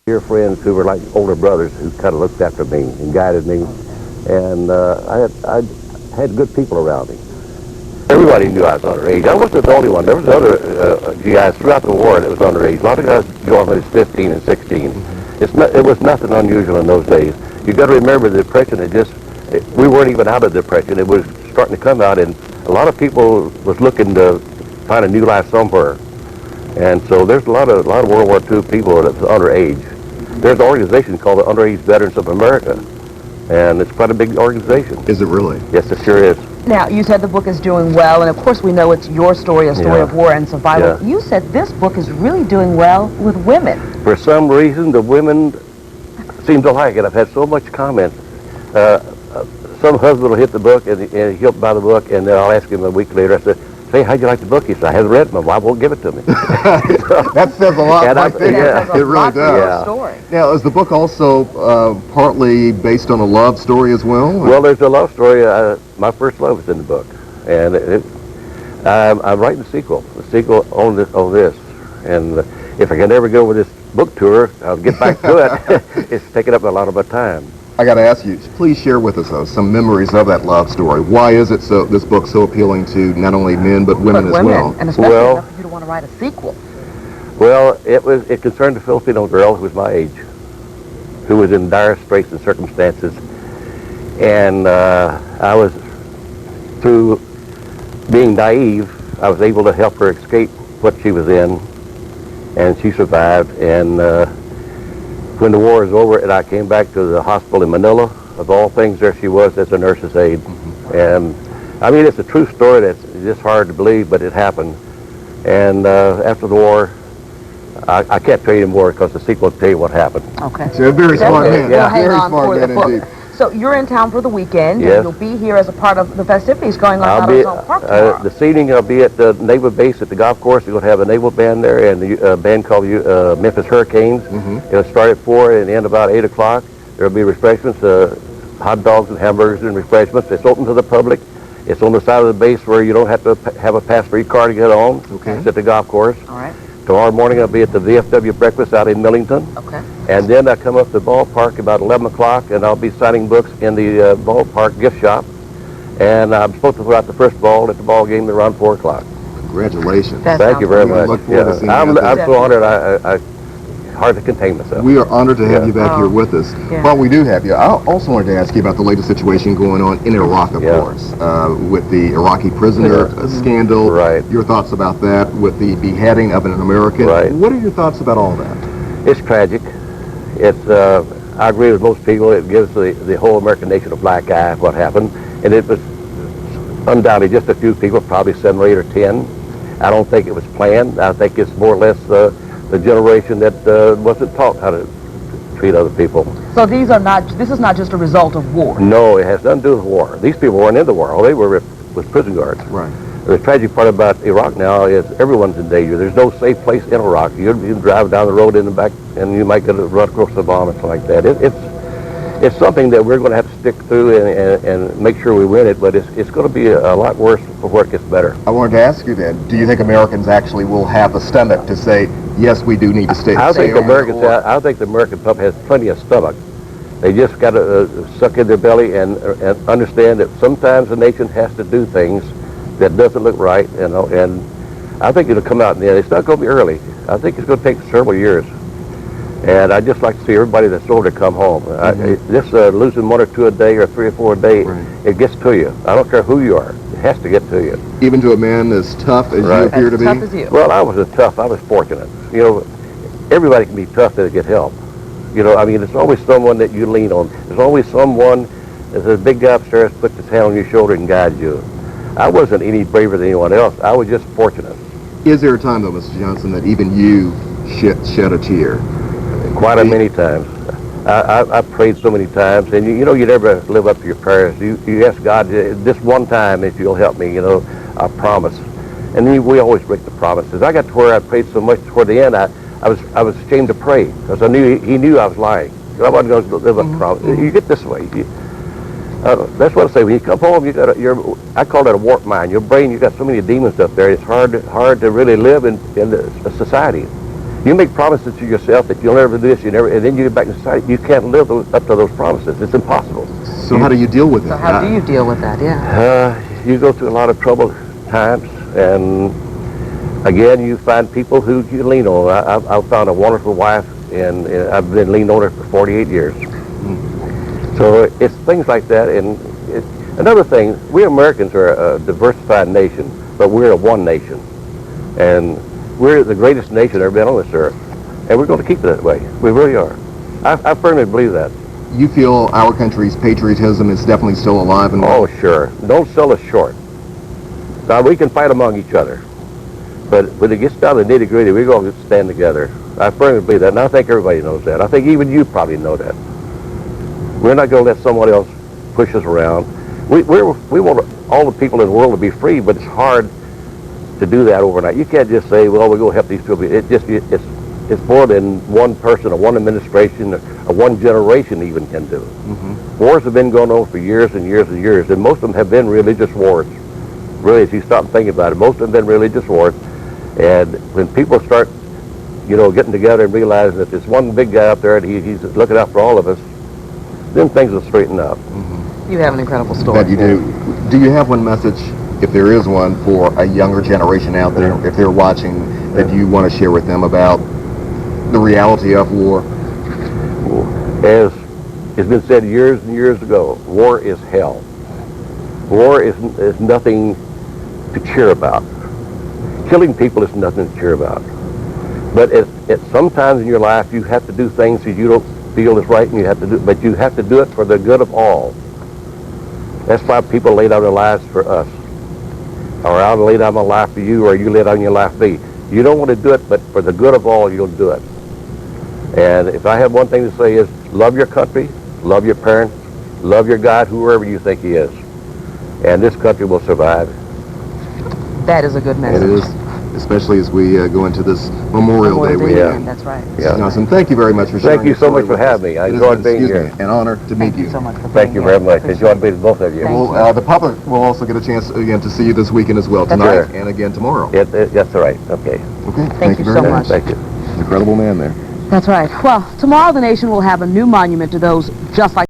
dear friends who were like older brothers who kind of looked after me and guided me, and I had good people around me. Everybody knew I was underage. I wasn't the only one. There was other GIs throughout the war that was underage. A lot of guys joined when it's 15 and 16. It was nothing unusual in those days. You got to remember the Depression. We weren't even out of the Depression. It was starting to come out, and a lot of people was looking to find a new life somewhere. And so there's a lot of World War II people that's underage. There's an organization called the Underage Veterans of America, and it's quite a big organization. Is it really? Yes, it sure is. Now, you said the book is doing well, and of course we know it's your story, a story of war and survival. Yeah. You said this book is really doing well with women. For some reason, the women seem to like it. I've had so much comments. Some husband will hit the book, and he'll buy the book, and then I'll ask him a week later, I said, "Say, how'd you like the book?" He said, "I haven't read it, well, I won't give it to me." That says a lot right there. Yeah. It really does. Story. Now, is the book also partly based on a love story as well? Well, there's a love story. My first love is in the book, and I'm writing the sequel on this. And if I can ever go with this book tour, I'll get back to it. It's taking up a lot of my time. I got to ask you, please share with us, though, some memories of that love story. Why is it this book so appealing to not only men but women as well? And especially enough for you to want to write a sequel. Well, it concerned a Filipino girl who was my age, who was in dire straits and circumstances, and I was, through being naive, I was able to help her escape what she was in, and she survived. And when the war is over and I came back to the hospital in Manila, of all things, there she was as a nurse's aide. And I mean, it's a true story that's just hard to believe, but it happened. And after the war, I can't tell you anymore because the sequel will tell you what happened. Okay. So a very smart man. Yeah. Very smart man indeed. So you're in town for the weekend, Yes. and you'll be here as a part of the festivities going on out of Zone Park tomorrow. This evening I'll be at the naval base at the golf course. We're going to have a naval band there, and the band called Memphis Hurricanes. It'll start at 4 and end about 8 o'clock. There'll be refreshments, hot dogs and hamburgers and refreshments. It's open to the public. It's on the side of the base where you don't have to have a pass for your car to get on. Okay. It's at the golf course. All right. Tomorrow morning I'll be at the VFW breakfast out in Millington. Okay. And then I come up to the ballpark about 11 o'clock, and I'll be signing books in the ballpark gift shop. And I'm supposed to throw out the first ball at the ball game around 4 o'clock. Congratulations. Thank you very much. Look forward to seeing I'm you. so honored. I hard to contain myself. We are honored to have you back here with us. Yeah. While we do have you, I also wanted to ask you about the latest situation going on in Iraq, of course, with the Iraqi prisoner scandal. Right. Your thoughts about that, with the beheading of an American. Right. What are your thoughts about all that? It's tragic. It's I agree with most people. It gives the whole American nation a black eye, what happened. And it was undoubtedly just a few people, probably 7 or 8 or 10. I don't think it was planned. I think it's more or less the generation that wasn't taught how to treat other people. So this is not just a result of war. No, it has nothing to do with war. These people weren't in the war. All they were was prison guards. Right. The tragic part about Iraq now is everyone's in danger. There's no safe place in Iraq. You drive down the road in the back, and you might get a run across the bomb or something like that. It's something that we're going to have to stick through and make sure we win it, but it's going to be a lot worse before it gets better. I wanted to ask you then, do you think Americans actually will have the stomach to say, yes, we do need to stay I think on I think the American public has plenty of stomach. They just got to suck in their belly and understand that sometimes a nation has to do things that doesn't look right, and I think it'll come out in the end. It's not going to be early. I think it's going to take several years. And I'd just like to see everybody that's older come home. This losing 1 or 2 a day or 3 or 4 a day, it gets to you. I don't care who you are. It has to get to you. Even to a man as tough as you appear to be? Tough as you. Well, I was fortunate. You know, everybody can be tough to get help. You know, I mean, there's always someone that you lean on. There's always someone, there's a big guy upstairs, puts his hand on your shoulder and guides you. I wasn't any braver than anyone else. I was just fortunate. Is there a time, though, Mr. Johnson, that even you shed a tear? Quite a many times. I prayed so many times, and you know you never live up to your prayers. You ask God, this one time if you'll help me, you know, I promise. And we always break the promises. I got to where I prayed so much toward the end, I was ashamed to pray because I knew he knew I was lying. I wasn't going to live up to promise. You get this way. That's what I say. When you come home, I call it a warped mind. Your brain, you got so many demons up there. It's hard to really live in a society. You make promises to yourself that you'll never do this, and then you get back in society, you can't live up to those promises. It's impossible. So how do you deal with it? So how do you deal with that? Yeah. You go through a lot of troubled times, and again, you find people who you lean on. I've found a wonderful wife, and I've been leaning on her for 48 years. So it's things like that. And another thing, we Americans are a diversified nation, but we're a one nation. And we're the greatest nation ever been on this earth. And we're going to keep it that way. We really are. I firmly believe that. You feel our country's patriotism is definitely still alive and well? Oh, sure. Don't sell us short. Now, we can fight among each other. But when it gets down to the nitty-gritty, we're going to stand together. I firmly believe that, and I think everybody knows that. I think even you probably know that. We're not going to let someone else push us around. We want all the people in the world to be free, but it's hard to do that overnight. You can't just say, well, we're going to help these people. It's more than one person or one administration or one generation even can do. Wars have been going on for years and years and years, and most of them have been religious wars. Really, if you stop and think about it, most of them have been religious wars. And when people start, getting together and realizing that there's one big guy up there and he's looking out for all of us, then things will straighten up. You have an incredible story. That you do. Do you have one message, if there is one, for a younger generation out there, if they're watching, that you want to share with them about the reality of war? As it's been said years and years ago, war is hell. War is nothing to cheer about. Killing people is nothing to cheer about. But at sometimes in your life, you have to do things that you don't feel is right, and but you have to do it for the good of all. That's why people lay down their lives for us. Or I'll lay down my life for you, or you lay down your life for me. You don't want to do it, but for the good of all, you'll do it. And if I have one thing to say is, love your country, love your parents, love your God, whoever you think he is. And this country will survive. That is a good message. It is, especially as we go into this Memorial Day weekend. That's right. Yeah. Nelson, thank you very much for sharing. Thank you so much for having me. I enjoyed being here. An honor to meet you. Thank you so much for being Thank you here. very much. Enjoyed being with both of you. Well, the public will also get a chance again to see you this weekend as well, tonight and again tomorrow. That's all right. Okay. Okay. Thank you very so much. Thank you. Incredible man there. That's right. Well, tomorrow the nation will have a new monument to those just like